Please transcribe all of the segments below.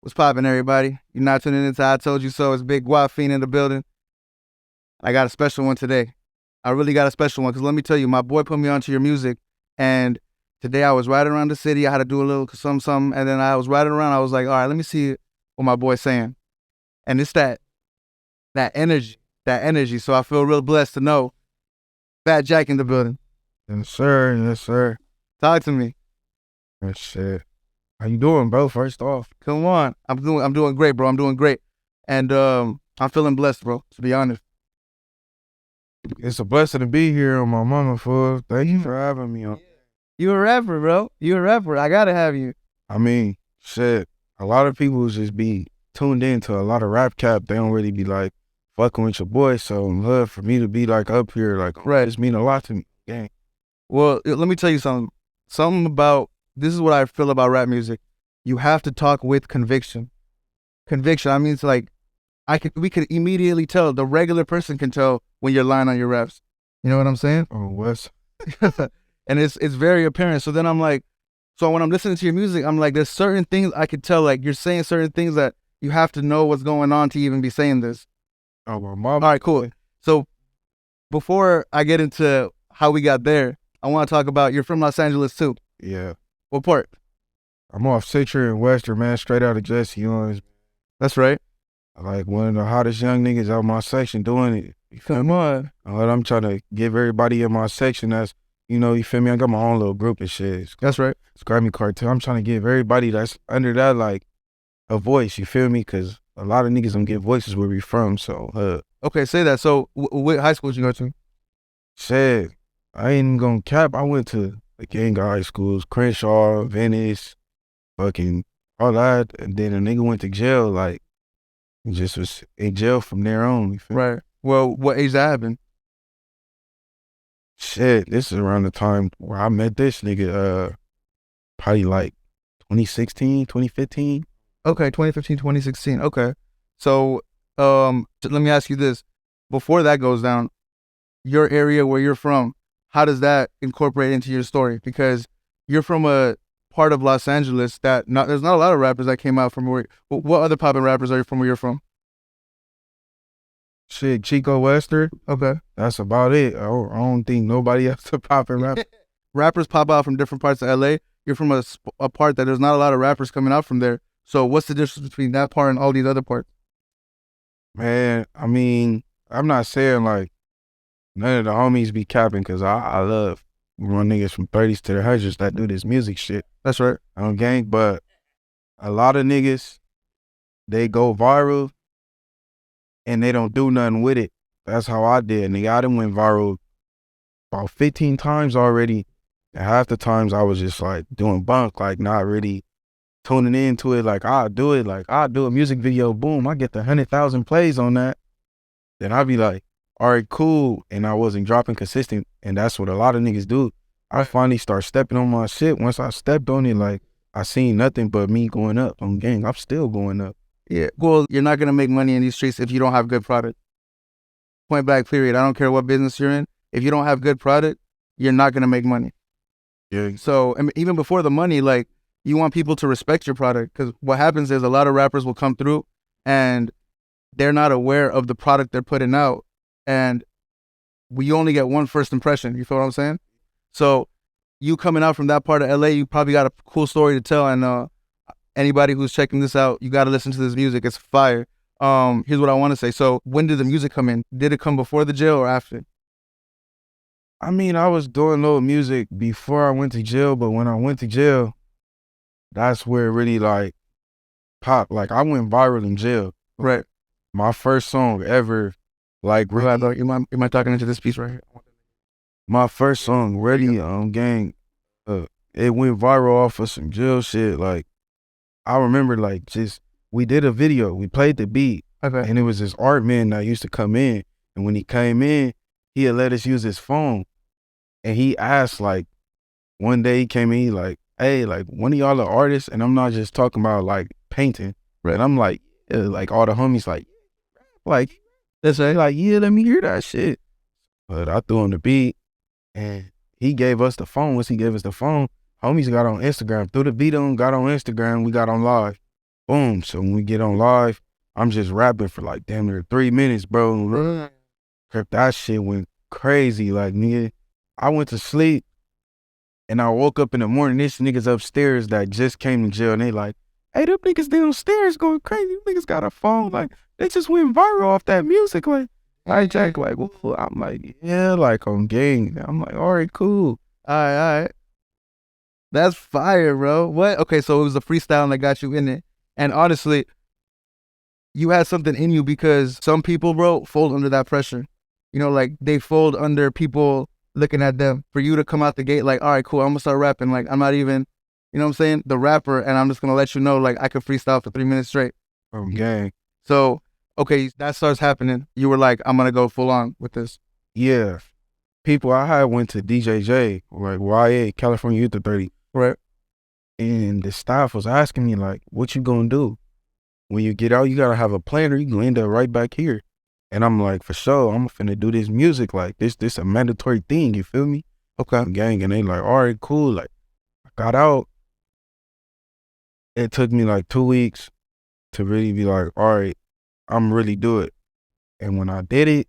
What's poppin', everybody? You're not tuning into I Told You So. It's Big Guap Fiend in the building. I got a special one today. I really got a special one because let me tell you, my boy put me onto your music, and today I was riding around the city. I had to do a little something, and then I was riding around. I was like, all right, let me see what my boy's saying, and it's that energy, that energy. So I feel real blessed to know FatJahk in the building. Yes, sir. Yes, sir. Talk to me. Yes, shit. How you doing, bro? First off, Come on, I'm doing great, bro. I'm doing great, and I'm feeling blessed, bro. To be honest. it's a blessing to be here on my mama, fool. Thank you for having me on. You a rapper, bro. You a rapper. I gotta have you. I mean, shit. A lot of people just be tuned into a lot of rap cap. They don't really be like fucking with your boy. So love for me to be like up here, like Right. this mean a lot to me. Gang. Well, let me tell you something. Something about this is what I feel about rap music. You have to talk with conviction. Conviction. I mean, it's like we could immediately tell. The regular person can tell when you're lying on your raps. You know what I'm saying? Oh, Wes. And it's very apparent. So then I'm like, so when I'm listening to your music, I'm like, there's certain things I could tell. Like you're saying certain things that you have to know what's going on to even be saying this. Oh, my mom. All right, cool. So before I get into how we got there, I want to talk about you're from Los Angeles too. Yeah. What part? I'm off Citrus and Western, man. Straight out of Jesse Owens. That's right. Like one of the hottest young niggas out my section doing it. You feel Come me? on. I'm trying to give everybody in my section that's, you feel me? I got my own little group and shit. That's right. It's Grammy Cartel. I'm trying to give everybody that's under that, like, a voice, you feel me? Because a lot of niggas don't get voices where we from, so, Okay, say that. So, what high school did you go to? shit, I ain't even gonna cap. I went to the gang of high schools, Crenshaw, Venice, fucking all that, and then a nigga went to jail, like, he just was in jail from there on, you feel me? Right. Well, what age that happened? Shit, this is around the time where I met this nigga, probably like 2016, 2015. Okay, 2015, 2016. Okay. So, let me ask you this. Before that goes down, your area where you're from, how does that incorporate into your story? Because you're from a part of Los Angeles that there's not a lot of rappers that came out from where. What other poppin' rappers are you from where you're from? Shit, Chico Wester, Okay. that's about it. I don't think nobody else to pop and rap. Rappers pop out from different parts of LA. You're from a part that there's not a lot of rappers coming out from there. So what's the difference between that part and all these other parts? Man, I mean, I'm not saying like none of the homies be capping because I love run niggas from 30s to the hundreds that do this music shit. That's right. On gang, but a lot of niggas, they go viral and they don't do nothing with it. That's how I did. Nigga, I done went viral about 15 times already. And half the times I was just like doing bunk, like not really tuning into it. Like I'll do it. Like I'll do a music video, boom, I get the 100,000 plays on that. Then I'll be like, all right, cool. And I wasn't dropping consistent. And that's what a lot of niggas do. I finally start stepping on my shit. Once I stepped on it, like I seen nothing but me going up on gang. I'm still going up. Yeah. Well, you're not gonna make money in these streets if you don't have good product. Point blank, period. I don't care what business you're in. If you don't have good product, you're not gonna make money. Yeah. So, I mean, even before the money, like you want people to respect your product because what happens is a lot of rappers will come through and they're not aware of the product they're putting out, and we only get one first impression. You feel what I'm saying? So, you coming out from that part of LA, you probably got a cool story to tell, and anybody who's checking this out, you got to listen to this music. It's fire. Here's what I want to say. So, when did the music come in? Did it come before the jail or after? I mean, I was doing little music before I went to jail, but when I went to jail, that's where it really like popped. Like I went viral in jail. Right. My first song ever, like really, You mind talking into this piece right here? my first song, Ready Gang, it went viral off of some jail shit. Like I remember like just we did a video, we played the beat, Okay. and it was this art man that used to come in, and when he came in, he had let us use his phone, and he asked like one day he came in, he like, hey, like one of y'all are artists, and I'm not just talking about like painting, right? And I'm like, yeah, like all the homies like That's right. like yeah, let me hear that shit. But I threw him the beat, and he gave us the phone. Once he gave us the phone, homies got on Instagram, threw the beat on, got on Instagram, we got on live. boom. So when we get on live, I'm just rapping for like damn near 3 minutes, bro. That shit went crazy. Like, nigga, I went to sleep and I woke up in the morning. This niggas upstairs that just came to jail and they like, hey, them niggas downstairs going crazy. Them niggas got a phone. Like, they just went viral off that music. Like, FatJahk, like, well, I'm like, yeah, like on gang. I'm like, all right, cool. All right. That's fire, bro. What? Okay, so it was the freestyle that got you in it. And honestly, you had something in you because some people, bro, fold under that pressure. You know, like they fold under people looking at them. For you to come out the gate like, all right, cool, I'm gonna start rapping. Like, I'm not even, you know what I'm saying, the rapper, and I'm just gonna let you know, like, I could freestyle for 3 minutes straight. On gang. So, okay, that starts happening. You were like, I'm gonna go full on with this. Yeah. People, I had went to DJJ, like YA, California Youth Authority. Right. And the staff was asking me, like, what you gonna do? When you get out, you gotta have a plan or you gonna end up right back here. And I'm like, for sure, I'm finna do this music. Like, this a mandatory thing, you feel me? Okay. Gang, and they like, all right, cool. Like, I got out. It took me like 2 weeks to really be like, all right, I'm really do it. And when I did it,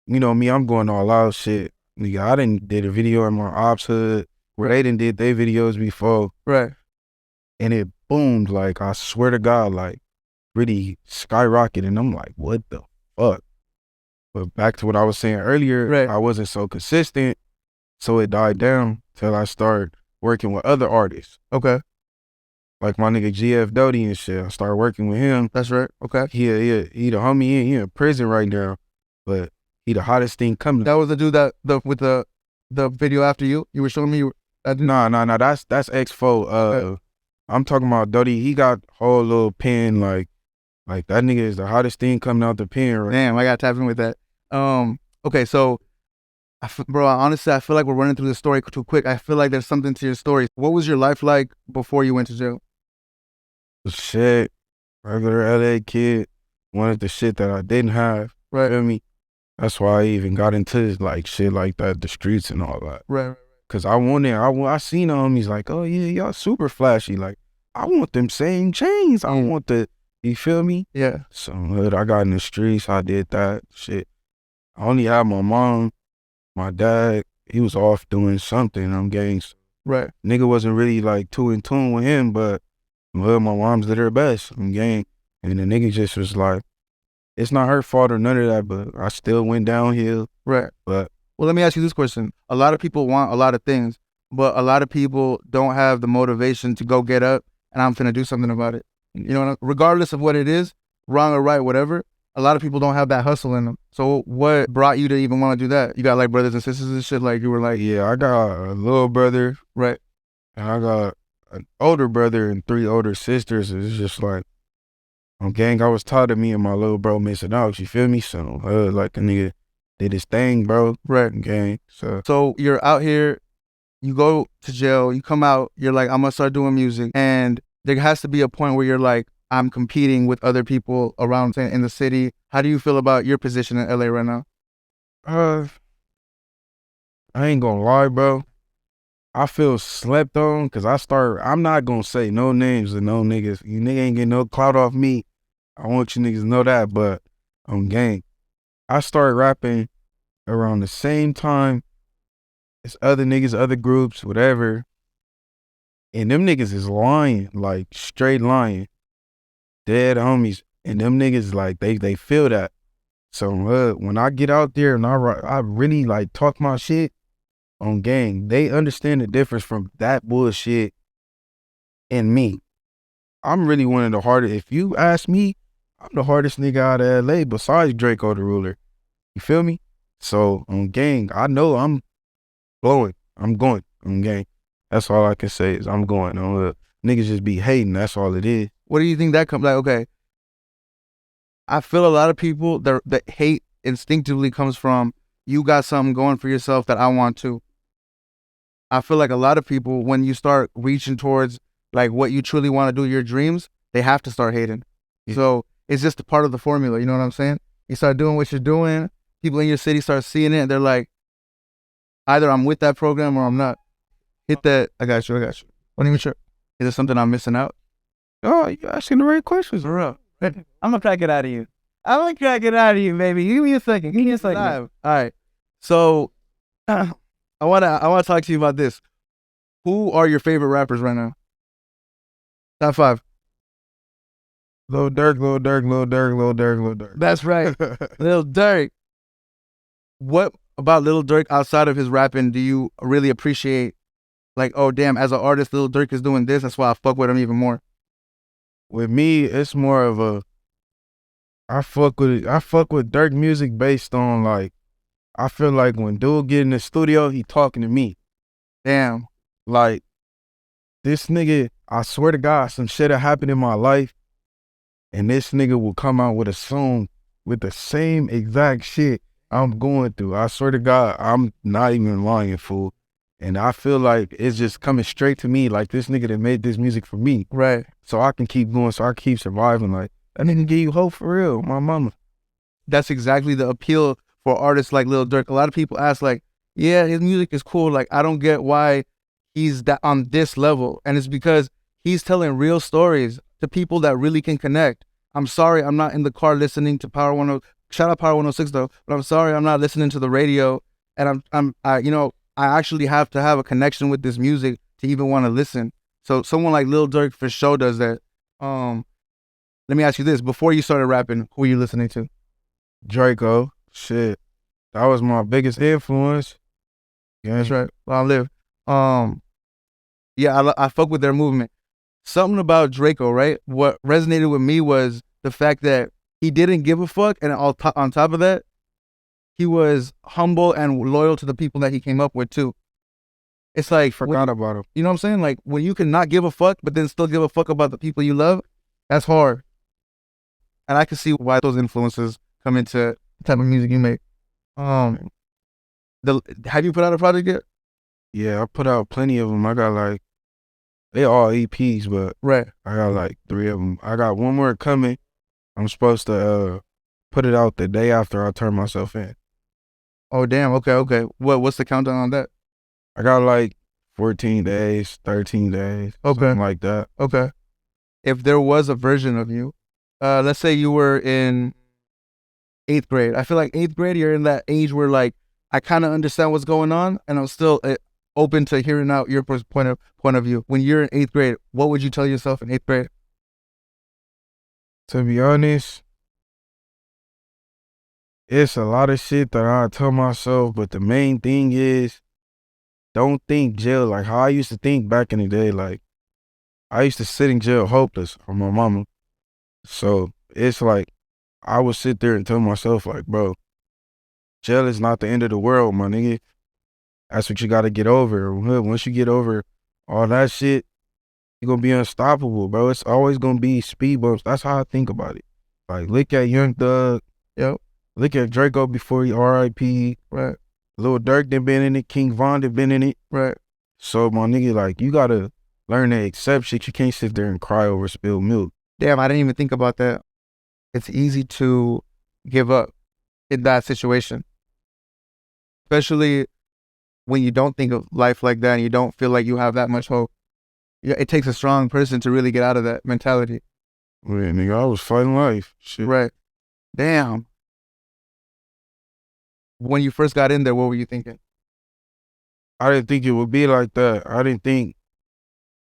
you know me, I'm going all out shit. Nigga, I done did a video in my ops hood where they done did their videos before. Right. And it boomed, like, I swear to God, like, really skyrocketed. And I'm like, what the fuck? But back to what I was saying earlier, Right. I wasn't so consistent, so it died down till I started working with other artists. Okay. Like my nigga GF Doty and shit. I started working with him. That's right. Okay. He the homie, he in prison right now, but he the hottest thing coming. That was the dude that with the video after you were showing me. Nah, that's X4. Okay. I'm talking about Doty. He got whole little pen, like that nigga is the hottest thing coming out the pen. Right? Damn, I got to tap in with that. Okay, so, bro, honestly, I feel like we're running through the story too quick. I feel like there's something to your story. What was your life like before you went to jail? Shit, regular LA kid, wanted the shit that I didn't have. Right. Feel me? That's why I even got into like shit like that, the streets and all that. Right. Cause I wanted, I seen the homies like, oh yeah, y'all super flashy. Like, I want them same chains. I want the, you feel me? Yeah. So I got in the streets, I did that shit. I only had my mom, my dad, he was off doing something, I'm getting. Right. Nigga wasn't really like too in tune with him, but well, my mom's did her best, I'm gang. And the nigga just was like, it's not her fault or none of that, but I still went downhill. Right. But well, let me ask you this question. A lot of people want a lot of things, but a lot of people don't have the motivation to go get up and I'm finna do something about it. You know, regardless of what it is, wrong or right, whatever, a lot of people don't have that hustle in them. So what brought you to even want to do that? You got like brothers and sisters and shit, like you were like... Yeah, I got a little brother. Right. And I got an older brother and 3 older sisters. It's just like, gang, I was tired of me and my little bro missing out, you feel me? So, like a nigga did his thing, bro. Right. Gang, so you're out here, you go to jail, you come out, you're like, I'm gonna start doing music. And there has to be a point where you're like, I'm competing with other people around in the city. How do you feel about your position in LA right now? I ain't gonna lie, bro. I feel slept on because I'm not gonna say no names of no niggas. You nigga ain't getting no clout off me. I want you niggas to know that, but on gang, I started rapping around the same time as other niggas, other groups, whatever. And them niggas is lying, like straight lying. Dead homies. And them niggas, like, they feel that. So when I get out there and I really like talk my shit on gang, they understand the difference from that bullshit and me. I'm really one of the hardest. If you ask me, I'm the hardest nigga out of LA besides Draco the Ruler. You feel me? So on gang, I know I'm blowing. I'm going on gang. That's all I can say is I'm going. Niggas just be hating. That's all it is. What do you think that comes like? Okay, I feel a lot of people that hate instinctively comes from you got something going for yourself that I want to. I feel like a lot of people, when you start reaching towards like what you truly want to do, your dreams, they have to start hating. Yeah. So it's just a part of the formula. You know what I'm saying? You start doing what you're doing, people in your city start seeing it, and they're like, either I'm with that program or I'm not. Hit that. I got you. What even sure? Is there something I'm missing out? Oh, you asking the right questions. For real. I'm gonna crack it out of you. I'm gonna crack it out of you, baby. Give me a second. Give me a second. All right. So I wanna talk to you about this. Who are your favorite rappers right now? Top 5. Lil Durk, Lil Durk, Lil Durk, Lil Durk, Lil Durk. That's right. Lil Durk. What about Lil Durk outside of his rapping do you really appreciate? Like, oh damn, as an artist, Lil Durk is doing this. That's why I fuck with him even more. With me, it's more of a I fuck with Durk music based on like I feel like when dude get in the studio, he talking to me. Damn. Like this nigga, I swear to God, some shit that happened in my life, and this nigga will come out with a song with the same exact shit I'm going through. I swear to God, I'm not even lying, fool. And I feel like it's just coming straight to me, like this nigga that made this music for me. Right. So I can keep going, so I keep surviving. Like, that nigga give you hope for real, my mama. That's exactly the appeal for artists like Lil Durk. A lot of people ask, like, yeah, his music is cool. Like, I don't get why he's that on this level. And it's because he's telling real stories to people that really can connect. I'm sorry, I'm not in the car listening to Power 10. Shout out Power 106 though, but I'm sorry, I'm not listening to the radio. And I actually have to have a connection with this music to even want to listen. So someone like Lil Durk for sure does that. Let me ask you this: before you started rapping, who were you listening to? Draco, shit. That was my biggest influence. Yeah. That's right. Long live. Yeah, I fuck with their movement. Something about Draco, right? What resonated with me was the fact that he didn't give a fuck, and on top of that, he was humble and loyal to the people that he came up with too. It's like Forgot about him. you know what I'm saying? Like when you can not give a fuck, but then still give a fuck about the people you love, that's hard. And I can see why those influences come into the type of music you make. Have you put out a project yet? Yeah, I put out plenty of them. I got like, they all EPs, but Right. I got like 3 of them. I got one more coming. I'm supposed to put it out the day after I turn myself in. Oh damn. Okay. What's the countdown on that? I got like 14 days, 13 days, something like that. Okay. If there was a version of you, let's say you were in 8th grade. I feel like 8th grade, you're in that age where like I kind of understand what's going on, and I'm still open to hearing out your point of view. When you're in 8th grade, what would you tell yourself in 8th grade? To be honest, it's a lot of shit that I tell myself, but the main thing is don't think jail like how I used to think back in the day. Like I used to sit in jail hopeless on my mama. So it's like I would sit there and tell myself like, bro, jail is not the end of the world, my nigga. That's what you gotta get over. Once you get over all that shit, you're gonna be unstoppable, bro. It's always gonna be speed bumps. That's how I think about it. Like look at Young Thug. Yep. Look at Draco before he R.I.P. Right. Lil Durk done been in it. King Von done been in it. Right. So my nigga, like you gotta learn to accept shit. You can't sit there and cry over spilled milk. Damn, I didn't even think about that. It's easy to give up in that situation, especially when you don't think of life like that and you don't feel like you have that much hope. Yeah, it takes a strong person to really get out of that mentality. Man, nigga, I was fighting life. Shit. Right. Damn. When you first got in there, what were you thinking? I didn't think it would be like that. I didn't think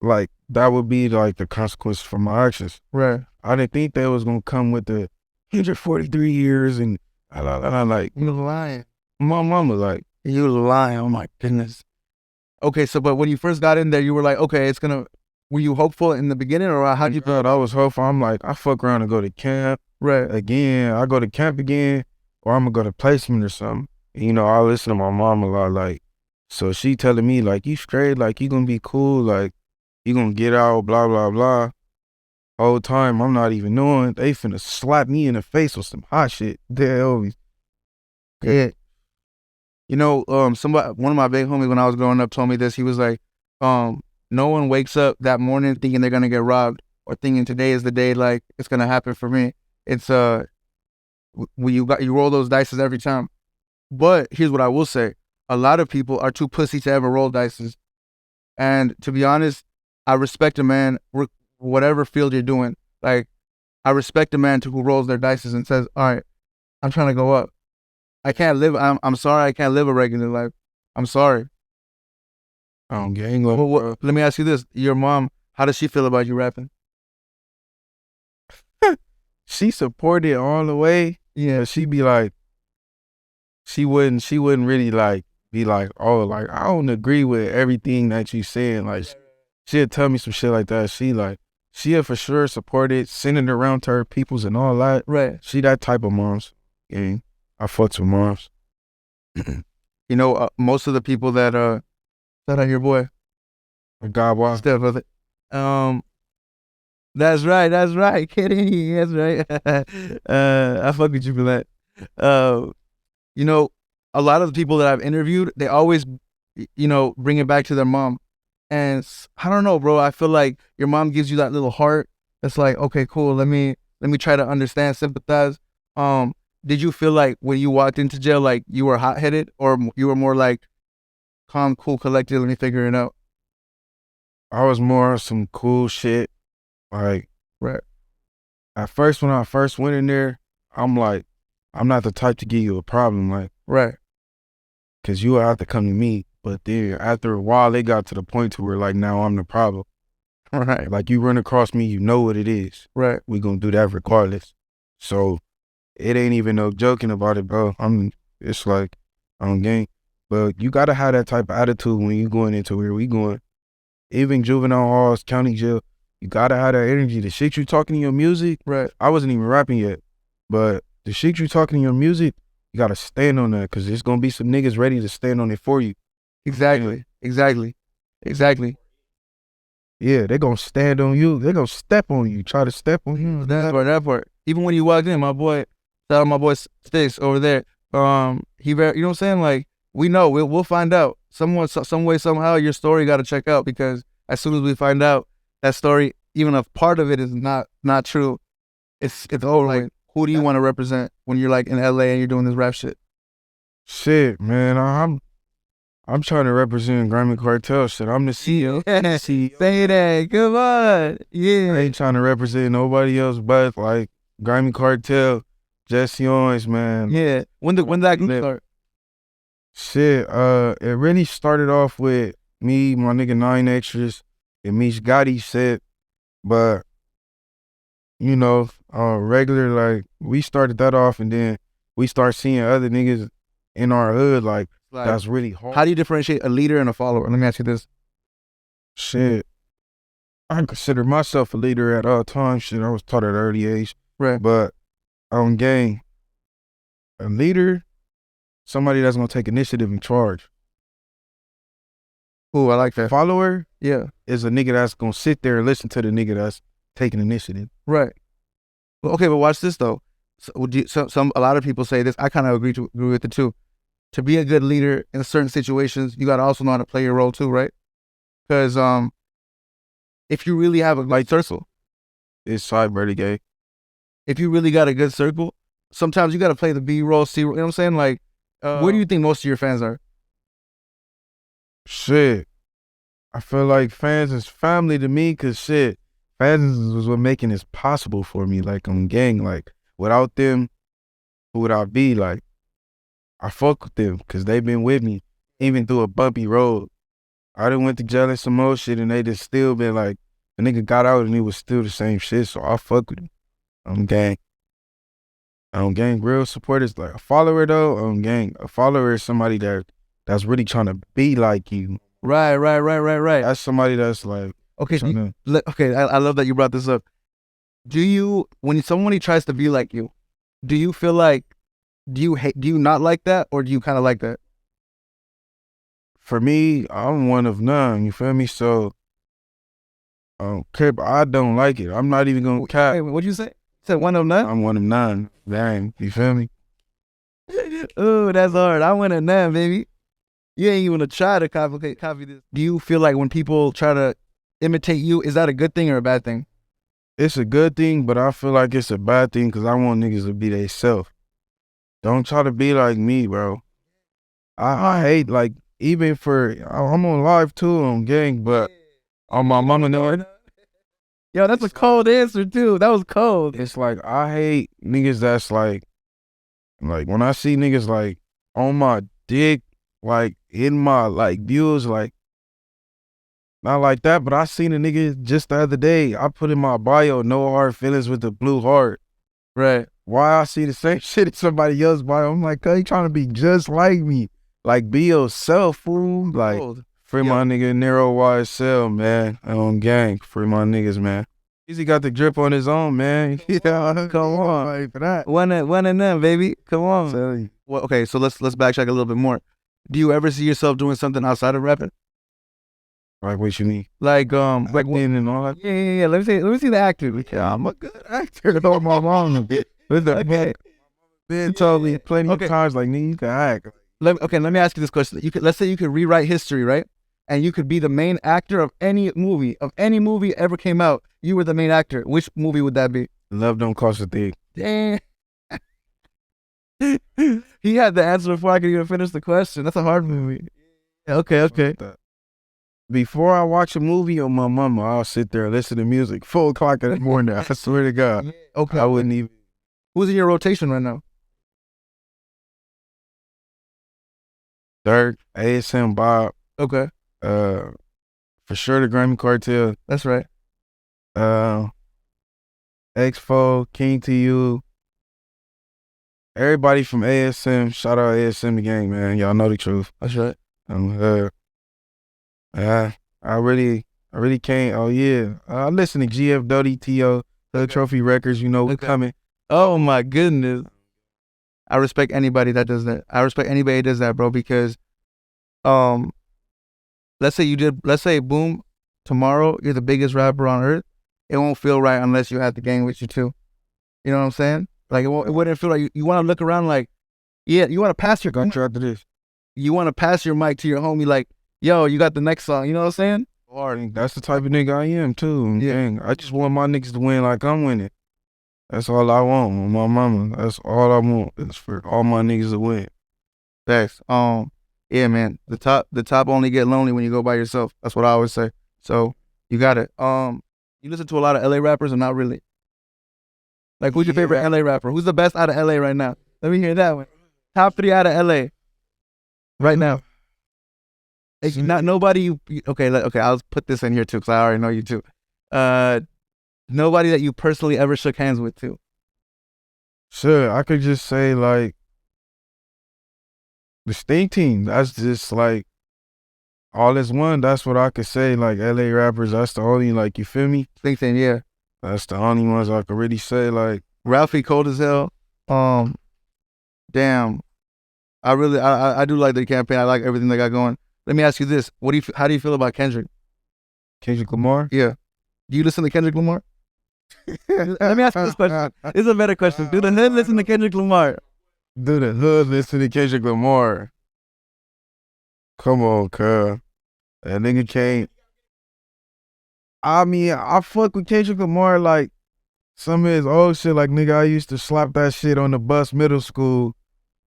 like that would be like the consequence for my actions. Right. I didn't think that was gonna come with the 143 years and I like You lying. my mama like You lying. Oh my goodness. Okay, so but when you first got in there, you were like, okay, were you hopeful in the beginning or how'd you God, I was hopeful. I'm like, I fuck around and go to camp. Right. Again, I go to camp again, or I'm gonna go to placement or something. You know, I listen to my mom a lot, like, so she telling me, like, you straight, like, you gonna be cool, like, you gonna get out, blah, blah, blah. Whole time, I'm not even knowing, they finna slap me in the face with some hot shit. They always. Yeah. You know, one of my big homies when I was growing up told me this. He was like, no one wakes up that morning thinking they're gonna get robbed or thinking today is the day like it's gonna happen for me. It's when you roll those dices every time. But here's what I will say: a lot of people are too pussy to ever roll dices. And to be honest, I respect a man whatever field you're doing. Like, I respect a man who rolls their dice and says, "All right, I'm trying to go up. I can't live. I'm sorry, I can't live a regular life. I'm sorry." Gang. Well, let me ask you this: your mom, how does she feel about you rapping? She supported all the way. Yeah, She be like, she wouldn't really like be like, oh, like I don't agree with everything that you saying. Like she'll tell me some shit like that. She'll for sure support it, send it around to her peoples and all that. right. She that type of moms. Gang. I fucks with moms. You know, most of the people that shout out your boy, God, why? Steph, that's right, kidding, that's right. I fuck with you for that. You know, a lot of the people that I've interviewed, they always, bring it back to their mom. And I don't know, bro. I feel like your mom gives you that little heart. That's like, okay, cool. Let me try to understand, sympathize. Did you feel like when you walked into jail, like you were hot headed, or you were more like calm, cool, collected? Let me figure it out. I was more some cool shit. Like Right. at first, when I first went in there, I'm like, I'm not the type to give you a problem, like, Right. cause you have to come to me. But then after a while, they got to the point to where like now I'm the problem. Right. Like you run across me, you know what it is. Right. We gonna do that regardless. So it ain't even no joking about it, bro. It's like, gang. But you gotta have that type of attitude when you going into where we going. Even juvenile halls, county jail, you gotta have that energy. The shit you talking in your music, Right. I wasn't even rapping yet, but the shit you talking in your music, you gotta stand on that, cause there's gonna be some niggas ready to stand on it for you. Exactly. Exactly. Exactly. Yeah, they gonna stand on you. They gonna step on you, try to step on you. That part. Even when you walked in, my boy, shout out my boy Sticks over there. He very, you know what I'm saying? Like, we know, we'll find out. Some way, somehow, your story got to check out, because as soon as we find out that story, even if part of it is not true, it's over. Like, who do you want to represent when you're like in LA and you're doing this rap shit? Shit, man, I'm trying to represent Grammy Cartel. Shit, I'm the CEO. Say that, come on, yeah. I ain't trying to represent nobody else but like Grammy Cartel, Jesse Owens, man. Yeah. When that group start? Shit, it really started off with me, my nigga 9 Extras, and Mish Gotti said, but you know, regular, like we started that off, and then we start seeing other niggas in our hood like that's really hard. How do you differentiate a leader and a follower? Let me ask you this. Shit, I consider myself a leader at all times. Shit, I was taught at an early age. Right. But gang, a leader, somebody that's gonna take initiative and charge. Ooh, I like that. Follower, Yeah. is a nigga that's gonna sit there and listen to the nigga that's taking initiative. Right. Well, okay, but watch this though. A lot of people say this. I kind of agree with it too. To be a good leader in certain situations, you got to also know how to play your role too, right? Because if you really have a good circle, It's cyber gay. if you really got a good circle, sometimes you got to play the B role, C role. You know what I'm saying? Like, where do you think most of your fans are? Shit, I feel like fans is family to me, cause shit, fans was what making this possible for me. Like gang, like without them, who would I be? Like I fuck with them, cause they been with me, even through a bumpy road. I done went to jail and some more shit, and they just still been like, the nigga got out and he was still the same shit, so I fuck with him. Gang. Gang, real support is like a follower though. Gang, a follower is somebody that's really trying to be like you. Right. That's somebody that's like, Okay. I love that you brought this up. Do you, when somebody tries to be like you, do you feel like, do you not like that, or do you kind of like that? for me, I'm one of none, you feel me? So, I don't like it. I'm not even gonna cap. Wait, what'd you say? You said one of none? I'm one of none. Dang, you feel me? Ooh, that's hard. I went of none, baby. You ain't even gonna try to copy this. Do you feel like when people try to imitate you, is that a good thing or a bad thing? It's a good thing, but I feel like it's a bad thing because I want niggas to be they self. Don't try to be like me, bro. I hate, like, even I'm on live too on gang, but on my mama know it. Yo, that's a cold answer too. That was cold. It's like I hate niggas that's like when I see niggas like on my dick, like in my like views, like not like that, but I seen a nigga just the other day. I put in my bio, no hard feelings with the blue heart. Right. Why I see the same shit in somebody else's bio? I'm like, you trying to be just like me. Like, be yourself, fool. Like, Cold. free my nigga Nero YSL, man. Gang. Free my niggas, man. Easy got the drip on his own, man. Yeah, come on. Like, for that. One and none, baby. Come on. Tell you. Well, okay, so let's backtrack a little bit more. Do you ever see yourself doing something outside of rapping? Like, what you mean? Like Acting and all that? Yeah. Let me see the actor. Yeah, I'm a good actor. Though my mom Okay. been told me plenty Okay. of times, like, nigga, you can act. let me ask you this question. Let's say you could rewrite history, right? And you could be the main actor of any movie ever came out. You were the main actor. Which movie would that be? Love don't cost a thing. Damn. He had the answer before I could even finish the question. That's a hard movie. Okay. Before I watch a movie on my mama, I'll sit there and listen to music 4 o'clock in the morning. I swear to God. Okay. I wouldn't even. Who's in your rotation right now? Dirk, ASM Bob, Okay, for sure the Grammy Cartel, that's right. Expo, King to You, everybody from ASM. Shout out ASM the gang, man. Y'all know the truth. That's right. I really can't. Oh yeah, I listen to GF WTO, the Trophy Records. You know, we coming. Oh my goodness. I respect anybody that does that. I respect anybody that does that, bro, because let's say boom, tomorrow you're the biggest rapper on earth. It won't feel right unless you have the gang with you too. You know what I'm saying? Like it wouldn't feel like you want to look around like, yeah, you want to pass your Contract to this. You want to pass your mic to your homie like, yo, you got the next song. You know what I'm saying? Hard. That's the type of nigga I am too. Yeah. Gang. I just want my niggas to win like I'm winning. That's all I want with my mama. That's all I want is for all my niggas to win. Thanks. Yeah, man. The top only get lonely when you go by yourself. That's what I always say. So you got it. You listen to a lot of LA rappers or not really? Like, who's your favorite LA rapper? Who's the best out of LA right now? Let me hear that one. Top 3 out of LA right now. Like, not nobody. Okay. I'll put this in here too because I already know you too. Nobody that you personally ever shook hands with too. Sure, I could just say like the Stink Team. That's just like all is one. That's what I could say. Like LA rappers, that's the only, like, you feel me? Stink Team, yeah. That's the only ones I could really say. Like Ralphie cold as hell. Damn. I do like the campaign. I like everything they got going. Let me ask you this: how do you feel about Kendrick? Kendrick Lamar. Yeah. Do you listen to Kendrick Lamar? Let me ask you this question. This is a better question. Do the hood listen to Kendrick Lamar? Do the hood listen to Kendrick Lamar? Come on, cuz. That nigga can't. I mean, I fuck with Kendrick Lamar, like some of his old shit. Like, nigga, I used to slap that shit on the bus middle school.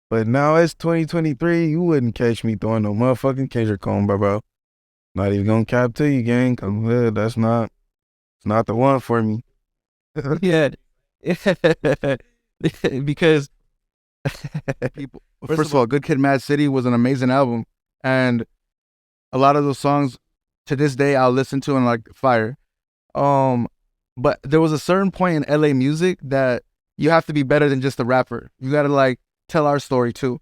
But now it's 2023. You wouldn't catch me throwing no motherfucking Kendrick on, bro. Not even gonna cap to you, gang. Cause it's not the one for me. Yeah. Because people, first of all, Good Kid, Mad City was an amazing album, and a lot of those songs to this day I'll listen to and like fire. But there was a certain point in LA music that you have to be better than just a rapper. You gotta like tell our story too.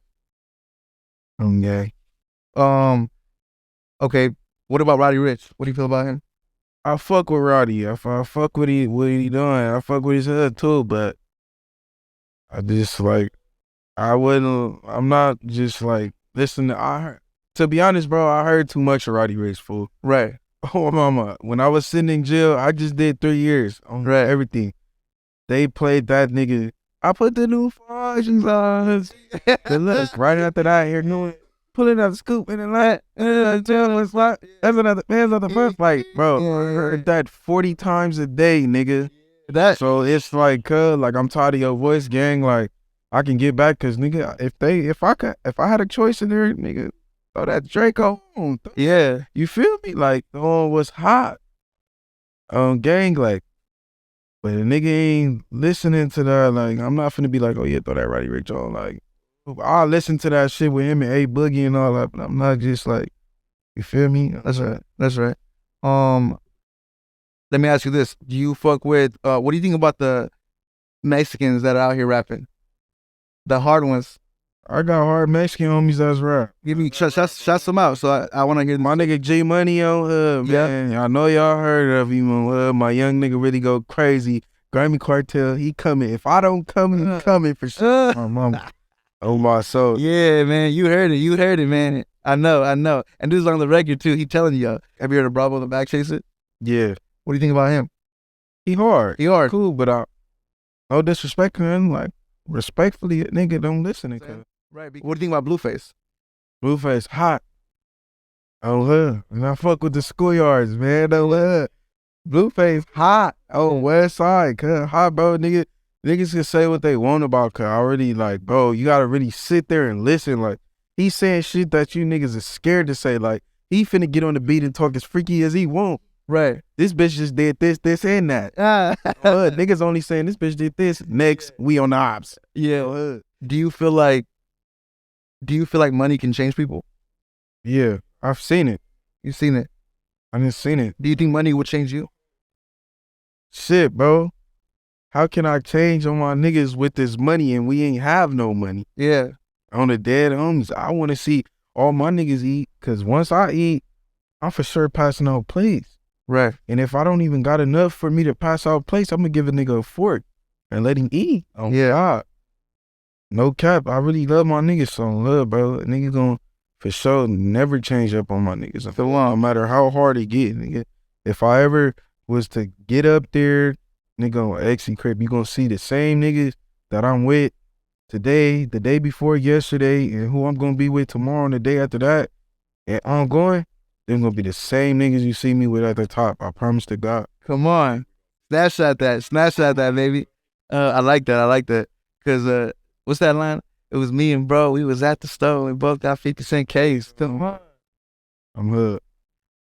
Okay. Okay. What about Roddy Ricch? What do you feel about him? I fuck with Roddy. I fuck with what he doing. I fuck with his hood too, but I just like, I'm not just like listening to be honest, bro, I heard too much of Roddy Ricch, fool. Right. Oh, mama. When I was sitting in jail, I just did 3 years on everything. They played that nigga. I put the new functions on. Look, right after that, here doing, pulling up, scooping and like, that's another first fight, bro. I heard that 40 times a day, nigga. So it's like, like, I'm tired of your voice, gang. Like, I can get back, cause nigga, if I had a choice in there, nigga, throw that Draco on. Yeah. You feel me? Like, the one was hot. Gang, like, But a nigga ain't listening to that. Like, I'm not finna be like, oh yeah, throw that Roddy Ricch on. Like, I'll listen to that shit with him and A Boogie and all that, but I'm not just like, you feel me? That's right. That's right. Let me ask you this: do you fuck with? What do you think about the Mexicans that are out here rapping? The hard ones. I got hard Mexican homies that's rap. Give me shout some out. So I want to hear My nigga G Money on Hub, Yeah. man. I know y'all heard of him on Hub. My young nigga really go crazy. Grammy Cartel, he coming. If I don't come, he coming for sure. My mama. Oh my soul. Yeah, man, you heard it. You heard it, man. I know. And this is on the record too. He telling you. Have you heard of Bravo the Back Chaser? Yeah. What do you think about him? He hard. He hard. Cool, but no disrespect to him. Like, respectfully, nigga don't listen to him. Right. What do you think about Blueface? Blueface hot. Oh, her. And I fuck with the schoolyards, man. Oh, her. Blueface hot on West Side, cuz hot, bro. Niggas can say what they want about, cuz already, like, bro, you gotta really sit there and listen. Like, he's saying shit that you niggas are scared to say. Like, he finna get on the beat and talk as freaky as he want. Right. This bitch just did this, and that. Niggas only saying this bitch did this. Next, we on the ops. Yeah. Do you feel like money can change people? Yeah, I've seen it. You've seen it. I done seen it. Do you think money will change you? Shit, bro. How can I change on my niggas with this money and we ain't have no money? Yeah. On the dead homies, I want to see all my niggas eat, because once I eat, I'm for sure passing out plates. Right. And if I don't even got enough for me to pass out plates, I'm going to give a nigga a fork and let him eat. Oh, Yeah. God. No cap. I really love my niggas, so love, bro. A nigga going to for sure never change up on my niggas. No matter how hard it get, nigga. If I ever was to get up there, nigga, on X and Crip, you gonna see the same niggas that I'm with today, the day before yesterday, and who I'm gonna be with tomorrow and the day after that, and ongoing, they're gonna be the same niggas you see me with at the top. I promise to God. Come on. Snapshot that, baby. I like that. Cause what's that line? It was me and bro. We was at the store. We both got 50 cent case. Come on. I'm hood.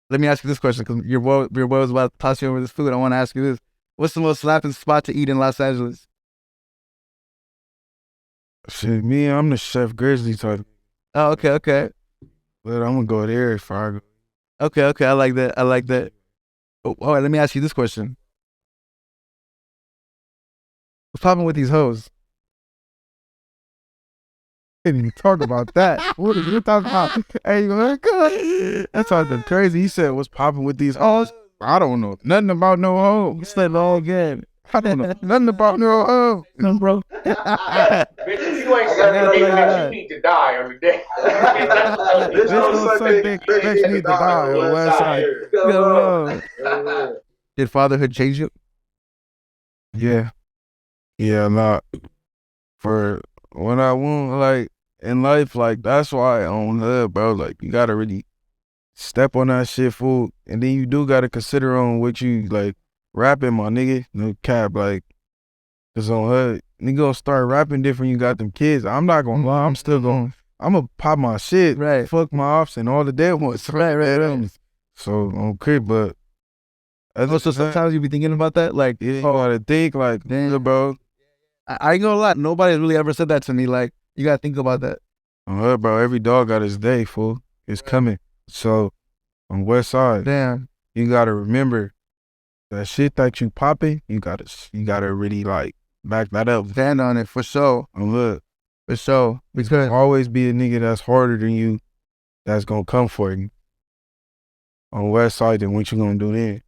Let me ask you this question, because your boy was about to toss you over this food. I want to ask you this. What's the most slapping spot to eat in Los Angeles? Shit, me, I'm the Chef Grizzly type. Oh, okay. But I'm gonna go there if I go. Okay. I like that. Oh, all right, let me ask you this question. What's popping with these hoes? Didn't even talk about that. What are you talking about? Hey, man, that's talking crazy. He said, what's popping with these hoes? I don't know nothing about no hoe. It's that all again. I don't know nothing about no hoe. No, bro. Bitch, if you ain't sucking dick, bitch, you need to die every day. Bitch don't suck dick, bitch need to die on West Side. Did fatherhood change you? Yeah, a lot. For when I want, like, in life, like, that's why on hood, bro, like, you gotta really step on that shit, fool. And then you do gotta consider on what you, like, rapping, my nigga. No cap, like, cause on hood, nigga gonna start rapping different, you got them kids. I'm not gonna lie, I'm gonna pop my shit. Right. Fuck my ops and all the dead ones. Right. So, on crib, but. So sometimes you be thinking about that? Like, you gotta think, like, damn, bro. I ain't gonna lie, nobody really ever said that to me. Like, you gotta think about that. On hood, bro, every dog got his day, fool. It's coming. So, on West Side, Damn. you gotta remember that shit that you popping, you gotta really, like, back that up. Stand on it, for sure. On hood. For sure. Because Always be a nigga that's harder than you, that's gonna come for you. On West Side, then what you gonna do then?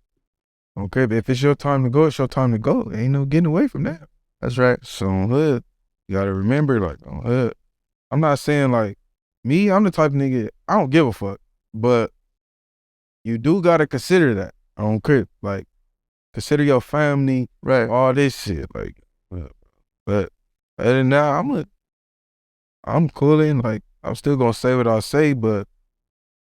Okay, but if it's your time to go, it's your time to go. Ain't no getting away from that. that's right. So on hood, you gotta remember, like, on hood, I'm not saying, like, me, I'm the type of nigga, I don't give a fuck, but you do gotta consider that on crib, like, consider your family, Right. all this shit, like, but other than that, I'm cooling, like, I'm still gonna say what I say, but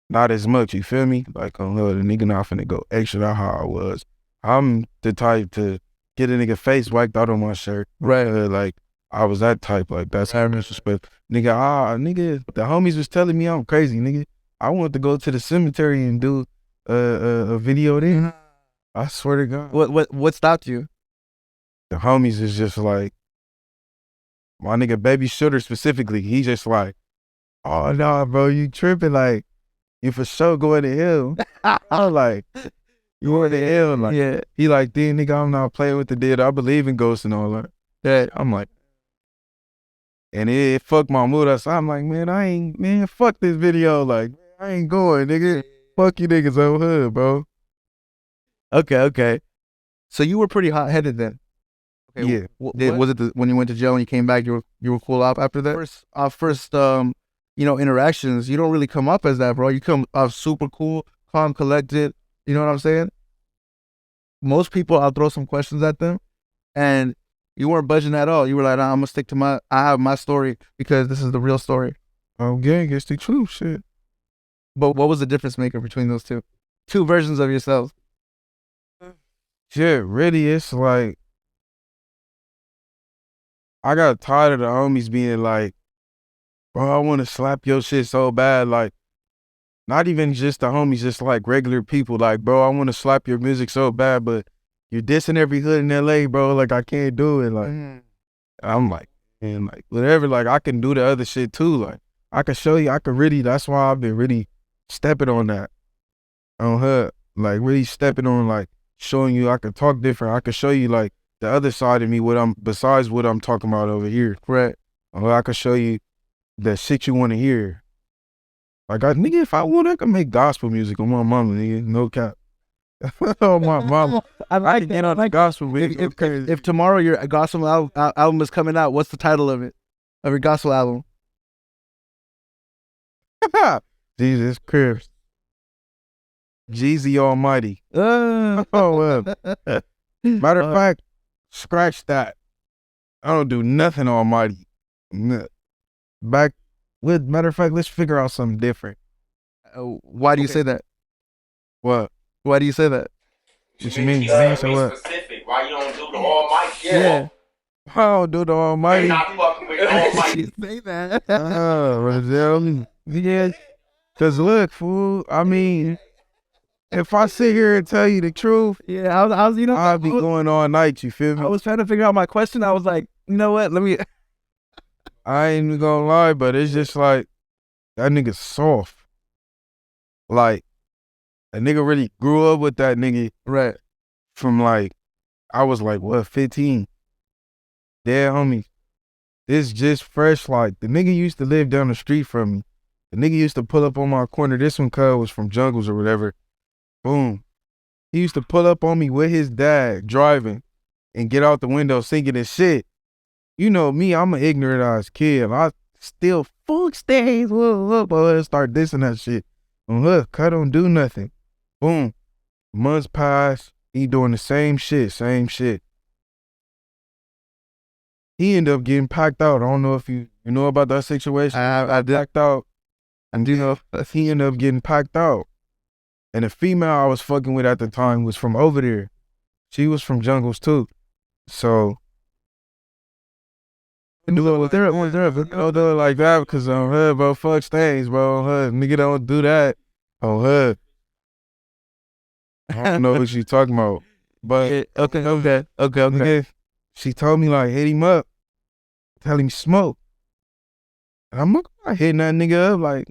not as much, you feel me? Like, on hood, a nigga not finna go extra out how I was. I'm the type to get a nigga face wiped out on my shirt. Right. Like, I was that type. Like, that's how disrespect. Nigga, the homies was telling me I'm crazy, nigga. I wanted to go to the cemetery and do a video there. I swear to God. What stopped you? the homies is just like, my nigga Baby Shooter specifically, he just like, oh no, bro, you tripping, like, you for sure going to hell. I'm like, you going to hell? Like, Yeah. he like, then nigga, I'm not playing with the dead. I believe in ghosts and all that. I'm like, and it fucked my mood up. So I'm like, man, fuck this video. Like, I ain't going, nigga. Fuck you niggas over hood, bro. Okay. So you were pretty hot headed then. Okay, Yeah. was it when you went to jail and you came back? You were cool off after that. First, interactions. You don't really come up as that, bro. You come off super cool, calm, collected. You know what I'm saying? Most people, I'll throw some questions at them, and you weren't budging at all. You were like, I'm gonna stick to I have my story because this is the real story. Oh, gang, it's the truth, shit. But what was the difference maker between those two? Two versions of yourselves. Shit, really, it's like, I got tired of the homies being like, bro, I want to slap your shit so bad. Like, not even just the homies, just like regular people. Like, bro, I want to slap your music so bad, but you're dissing every hood in LA, bro. Like, I can't do it. Like, I'm like, man, like, whatever. Like, I can do the other shit too. Like, I can show you, that's why I've been really stepping on that. On her, like, really stepping on, like, showing you I can talk different. I can show you, like, the other side of me, besides what I'm talking about over here. Right. Or I can show you the shit you want to hear. Like, nigga, if I want, I can make gospel music on my mama, nigga. No cap. On my mama. I can get on the gospel music. If tomorrow your gospel album is coming out, what's the title of it? Of your gospel album? Jesus Christ. Jeezy Almighty. Matter of fact, scratch that. I don't do nothing Almighty. Matter of fact, let's figure out something different. Why do you say that? What? Why do you say that? What you mean? You Say said what? specific. Why you don't do the Almighty? Yeah. I don't do the Almighty. You're not fucking with the Almighty. Say that. Yeah. Cause look, fool. I mean, if I sit here and tell you the truth, Yeah, I was, I'll be going all night. You feel me? I was trying to figure out my question. I was like, you know what? Let me. I ain't even gonna lie, but it's just like that nigga soft. Like a nigga really grew up with that nigga Right. from like I was like what 15. Yeah, homie. This just fresh. Like the nigga used to live down the street from me. The nigga used to pull up on my corner. This one cuz was from Jungles or whatever. Boom. He used to pull up on me with his dad driving and get out the window singing his shit. You know me, I'm an ignorant ass kid. I still fuck stays, start dissing that shit. And look, cut don't do nothing. Boom. Months pass, he doing the same shit. He ended up getting packed out. I don't know if you know about that situation. I did. Packed out. I do know. He ended up getting packed out. And the female I was fucking with at the time was from over there. She was from Jungles too. So was there like that because on her, bro, fuck stains, bro. On her, nigga don't do that. On her. I don't know what you talking about. But Okay. nigga, she told me like hit him up. Tell him smoke. And I'm not hitting that nigga up like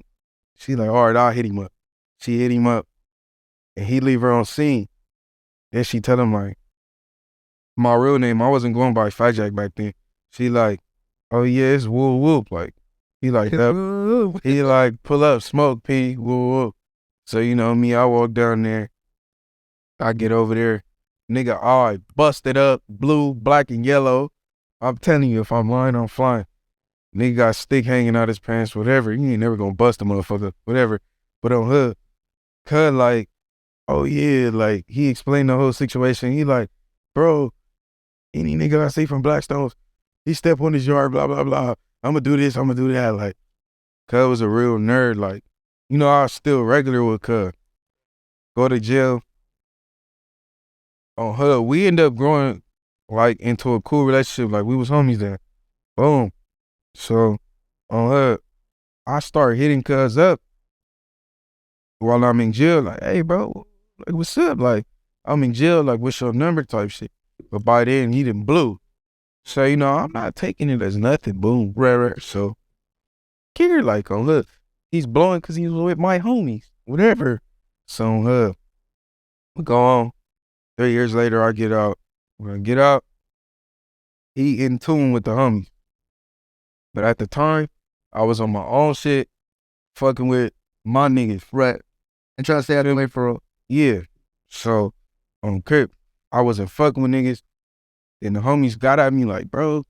she like, all right, I'll hit him up. She hit him up. And he leave her on scene. Then she tell him like, my real name, I wasn't going by FatJahk back then. She like, oh yeah, it's whoop whoop. Like, he like that. He like, pull up, smoke, P, whoop whoop. So you know me, I walk down there. I get over there. Nigga, all right, busted up, blue, black, and yellow. I'm telling you, if I'm lying, I'm flying. Nigga got stick hanging out his pants, whatever. You ain't never gonna bust a motherfucker, whatever. But on her, cut like, oh yeah, like he explained the whole situation. He like, bro, any nigga I see from Blackstones, he step on his yard, blah, blah, blah. I'ma do this, I'ma do that. Like, cuz was a real nerd. Like, you know, I was still regular with cuz. Go to jail. On her, we end up growing like into a cool relationship. Like we was homies then. Boom. So on her, I start hitting cuz up while I'm in jail. Like, hey bro, like what's up? Like, I'm in jail, like what's your number type shit. But by then he done blew. So, you know, I'm not taking it as nothing, boom. Right. So, Kicker like, oh, look, he's blowing because he was with my homies, whatever. So, we go on. 3 years later, I get out. When I get out, he in tune with the homies. But at the time, I was on my own shit, fucking with my niggas. Right. And trying to stay out of the way for real. Yeah. So, on Crip, I wasn't fucking with niggas. Then the homies got at me like, bro,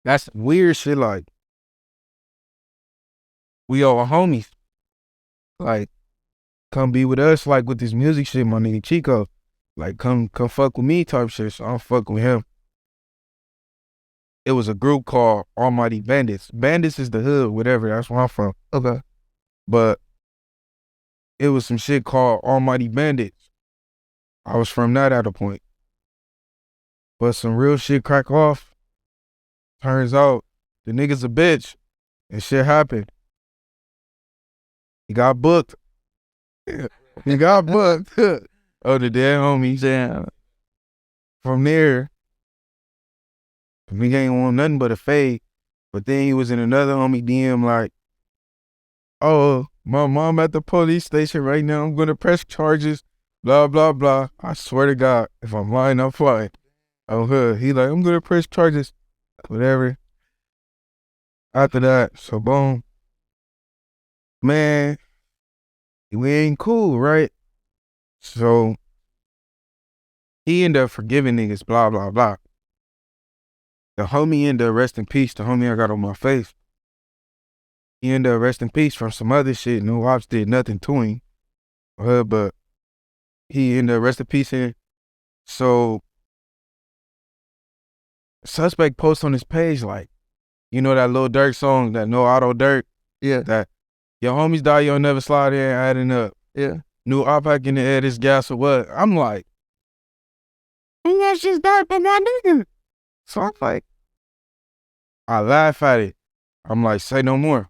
that's weird shit. Like, we all homies. Like, come be with us, like, with this music shit, my nigga Chico. Like, come fuck with me type shit. So I'm fucking with him. It was a group called Almighty Bandits. Bandits is the hood, whatever. That's where I'm from. Okay. But it was some shit called Almighty Bandits. I was from that at a point. But some real shit crack off. Turns out the nigga's a bitch. And shit happened. He got booked. He got booked. Oh, the dead homies. Damn. From there, we ain't want nothing but a fade. But then he was in another homie DM like, oh, my mom at the police station right now. I'm going to press charges. Blah, blah, blah. I swear to God, if I'm lying, I'm flying. Oh, hood. He like, I'm going to press charges. Whatever. After that, so boom. Man, we ain't cool, right? So he ended up forgiving niggas, blah, blah, blah. The homie ended up rest in peace, the homie I got on my face. He ended up rest in peace from some other shit. No ops did nothing to him. But he ended up rest in peace in. So suspect posts on his page like, you know that Lil Durk song, that No Auto Durk? Yeah. That your homies die, you'll never slide in, adding up. Yeah. New OPAC in the air, this gas or what? I'm like, that's just that, but my nigga. So I'm like, I laugh at it. I'm like, say no more.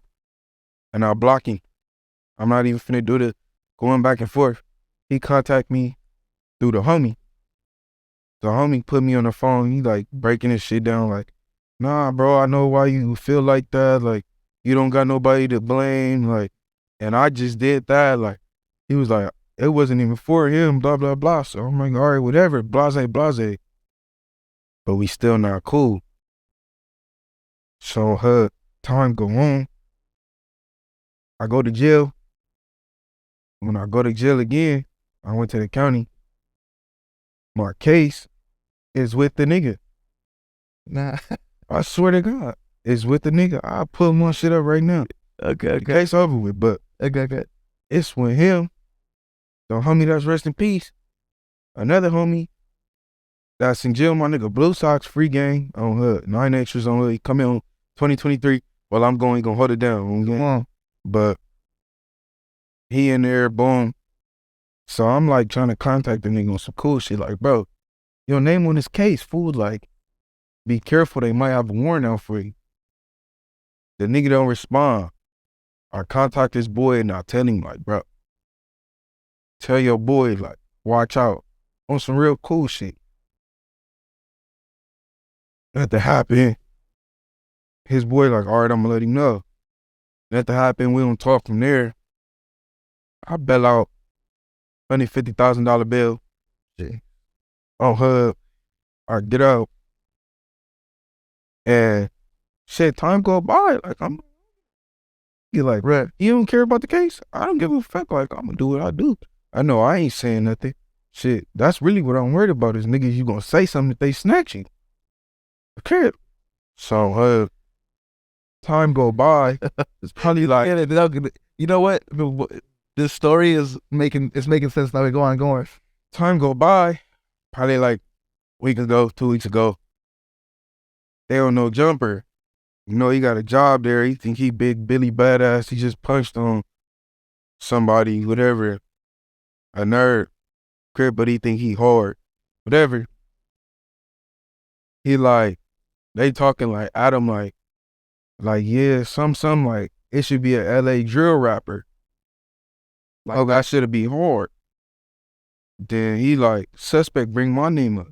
And I block him. I'm not even finna do the going back and forth. He contact me through the homie. The homie put me on the phone. He like breaking his shit down like, nah, bro, I know why you feel like that. Like, you don't got nobody to blame. Like, and I just did that. Like, he was like, it wasn't even for him, blah, blah, blah. So I'm like, all right, whatever, blase, blase. But we still not cool. So time go on. I go to jail. When I go to jail again, I went to the county. My case is with the nigga. Nah. I swear to God, it's with the nigga. I'll pull my shit up right now. Okay. The case over with, but Okay. it's with him, the homie that's rest in peace, another homie that's in jail, my nigga Blue Sox free game on hood, 9 extras on hood. He come in on 2023. Well, I'm going, he gonna hold it down. Come on. But he in there, boom. So I'm like trying to contact the nigga on some cool shit. Like, bro, your name on this case, fool. Like, be careful, they might have a warrant out for you. The nigga don't respond. I contact this boy and I tell him, like, bro, tell your boy, like, watch out. On some real cool shit. Nothing happened. His boy like, all right, I'm gonna let him know. Nothing happened, we don't talk from there. I bail out $150,000 bill. Shit. On her, I get out. And shit, time go by. Like, you like, Right. you don't care about the case? I don't give a fuck. Like, I'm gonna do what I do. I know I ain't saying nothing. Shit, that's really what I'm worried about is niggas, you gonna say something if they snatch you. Okay. So, time go by. It's probably like, You know what? This story is making sense now. Go on. time go by. Probably like week ago, 2 weeks ago. They don't know Jumper. You know, he got a job there. He think he big Billy badass. He just punched on somebody, whatever. A nerd. Crip, but he think he hard. Whatever. He like, they talking like Adam like yeah, some like it should be a LA drill rapper. Like, okay, I should be hard. Then he like, suspect bring my name up.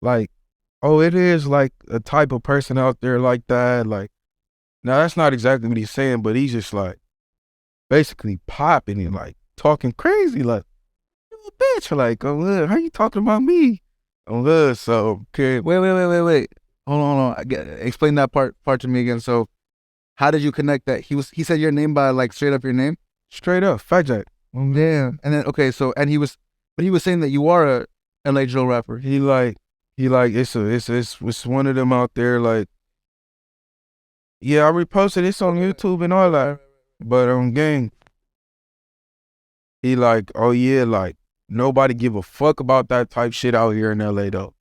like, oh, it is like a type of person out there like that. Like, now that's not exactly what he's saying, but he's just like basically popping and like talking crazy, like, you a bitch. Like, oh, look, how you talking about me? Oh, look, so, okay. Wait. Hold on. Explain that part to me again. So, how did you connect that? He said your name by like straight up your name. Straight up, FatJahk. Damn. And then okay, so and he was saying that you are a LA drill rapper. He like, it's one of them out there. Like, yeah, I reposted this on YouTube and all that, but gang, he like, oh yeah, like nobody give a fuck about that type shit out here in LA though.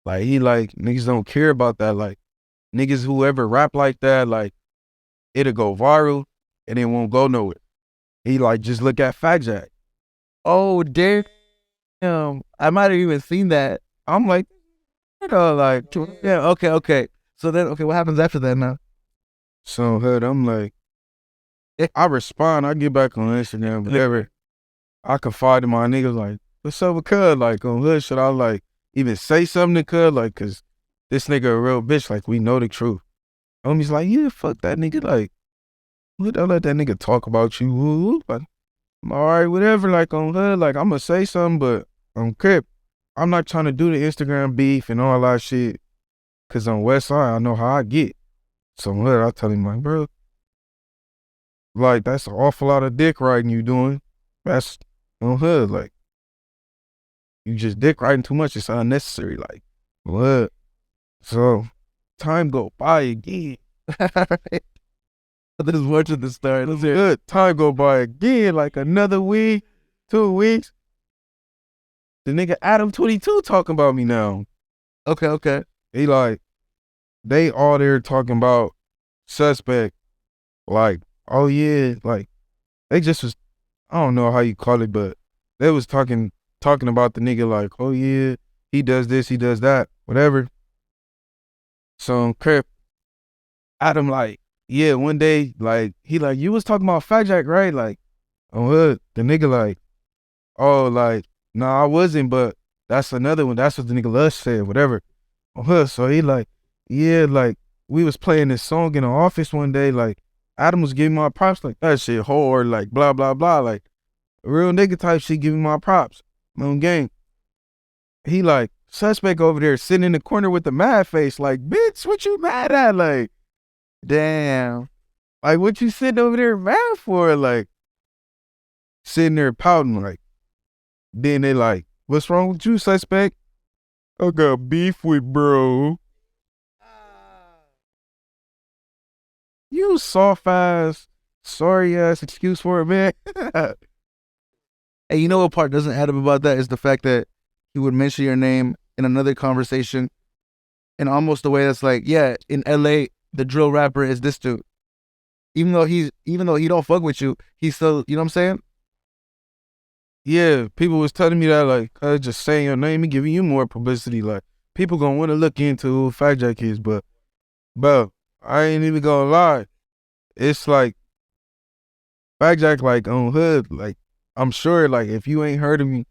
Like, he like, niggas don't care about that. Like, niggas who ever rap like that, like, it'll go viral and it won't go nowhere. He like, just look at FatJahk. Oh, damn. I might have even seen that. I'm like, like, Yeah, okay. So then, okay, what happens after that now? so hood, I'm like, I respond, I get back on Instagram, whatever. I confide in my niggas like, what's up with cuz? Like, on hood, should I like even say something to cuz? Like, cause this nigga a real bitch, like, we know the truth. Homie's like, yeah, fuck that nigga, like, don't let that nigga talk about you. Like, I'm all right, whatever, like, on hood, like, I'm gonna say something, but on Crip, I'm not trying to do the Instagram beef and all that shit, cause on West Side, I know how I get. So on hood, I tell him, like, bro, like, that's an awful lot of dick riding you doing. That's on hood, like, you just dick riding too much. It's unnecessary, like, what? So, time go by again. There's more to the story. Let's hear it. Good. Time go by again, like another week, 2 weeks. The nigga Adam 22 talking about me now. Okay. He like, they all there talking about suspect. Like, oh yeah, like, they just was, I don't know how you call it, but they was talking about the nigga like, oh yeah, he does this, he does that, whatever. So Crip, Adam like, yeah, one day, like, he like, you was talking about FatJahk, right? Like, on hood, the nigga like, oh, like, nah, I wasn't, but that's another one. That's what the nigga Lush said, whatever. On hood, so he like, yeah, like, we was playing this song in the office one day, like, Adam was giving my props, like, that shit hard, like, blah, blah, blah, like, a real nigga type shit giving my props. On gang. He like, suspect over there sitting in the corner with the mad face, like, bitch, what you mad at? Like, Damn. like, what you sitting over there mad for? Like, sitting there pouting, like, then they like, what's wrong with you, suspect? I got beef with bro. You soft ass, sorry ass excuse for it, man. Hey, you know what part doesn't add up about that is the fact that he would mention your name in another conversation in almost the way that's like, yeah, in LA, the drill rapper is this dude. Even though he don't fuck with you, he's still, you know what I'm saying? Yeah, people was telling me that, like, just saying your name and giving you more publicity. Like, people gonna want to look into who FatJahk is, but, bro, I ain't even gonna lie. It's like, FatJahk, like, on hood, like, I'm sure, like, if you ain't heard of me,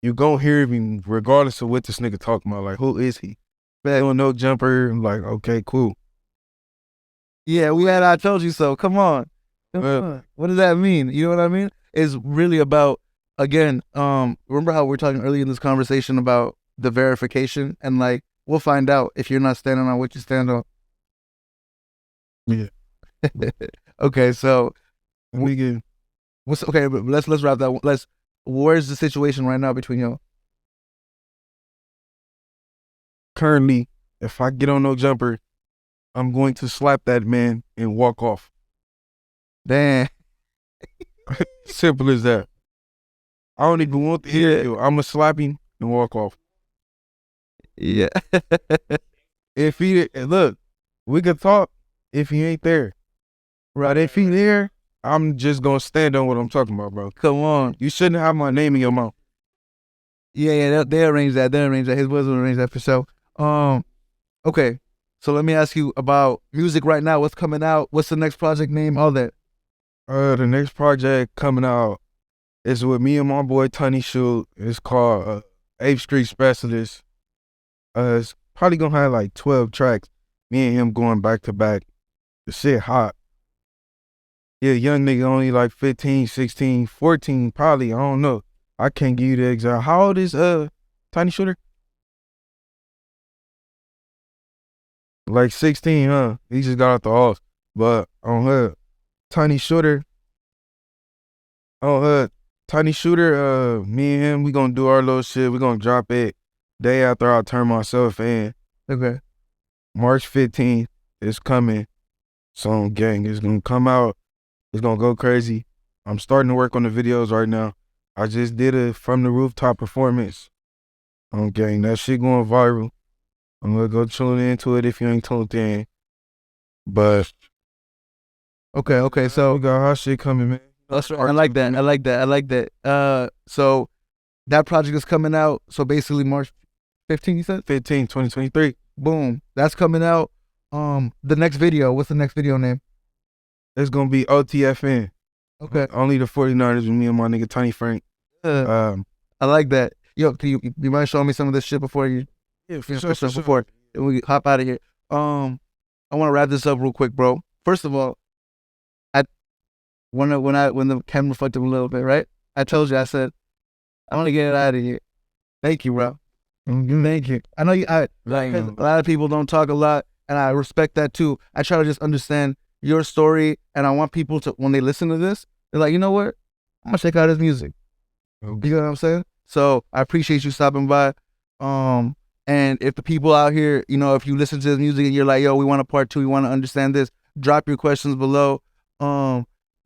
you gon' hear me regardless of what this nigga talking about. Like, who is he? Doing no jumper. I'm like, okay, cool. Yeah, I told you so. Come on. What does that mean? You know what I mean? It's really about, again, remember how we were talking earlier in this conversation about the verification, and like, we'll find out if you're not standing on what you stand on. Yeah. Okay, so We get okay, but let's wrap that. Where's the situation right now between y'all? currently, if I get on no jumper, I'm going to slap that man and walk off. Damn. Simple as that. I don't even want to hear you. I'm going to slap him and walk off. Yeah. If he, look, we could talk if he ain't there. Right? If he there, I'm just going to stand on what I'm talking about, bro. Come on. You shouldn't have my name in your mouth. Yeah, they arranged that. His boys will arrange that for sure. Okay. So let me ask you about music right now. What's coming out? What's the next project name? All that. The next project coming out is with me and my boy Tunny Shoot. It's called 8th Street Specialist. It's probably gonna have like 12 tracks. Me and him going back to back. The shit hot. Yeah, young nigga only like 15, 16, 14 probably. I don't know. I can't give you the exact. How old is Tiny Shooter? Like 16, huh? He just got out the house. But on her, Tiny Shooter, on her, Tiny Shooter, me and him, we gonna do our little shit. We gonna drop it day after I turn myself in. Okay. March 15th is coming. So gang, it's gonna come out. It's gonna go crazy. I'm starting to work on the videos right now. I just did a from the rooftop performance. Gang, that shit going viral. I'm gonna go tune into it if you ain't tuned in. But Okay. So we got hot shit coming, man. that's right. I like that. So that project is coming out. So basically March 15th, you said? 15, 2023. Boom. That's coming out. The next video. What's the next video name? It's gonna be OTFN. Okay. Only the 49ers with me and my nigga Tiny Frank. I like that. Yo, can you mind showing me some of this shit before you? Yeah, Before we hop out of here. I want to wrap this up real quick, bro. First of all, when the camera reflected a little bit, right? I told you, I said, I want to get it out of here. Thank you, bro. Thank you. I know a lot of people don't talk a lot, and I respect that too. I try to just understand your story, and I want people to, when they listen to this, they're like, you know what? I'm gonna check out his music. You know what I'm saying? So I appreciate you stopping by. And if the people out here, you know, if you listen to his music and you're like, yo, we want a part 2, we want to understand this, drop your questions below.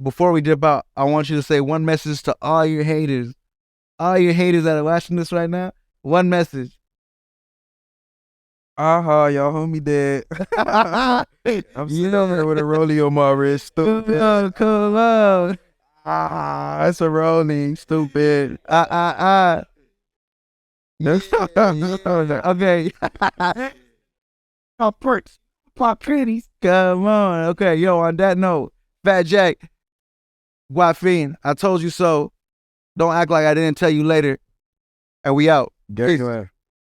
Before we dip out, I want you to say one message to all your haters that are watching this right now. One message. Y'all homie dead. I'm sitting there with a rollie on my wrist. Stupid. Come on. That's a rolling. Stupid. Okay. Pop pretties. Come on. Okay, yo, on that note, FatJahk, Guafine, I told you so. Don't act like I didn't tell you later. And we out. Peace.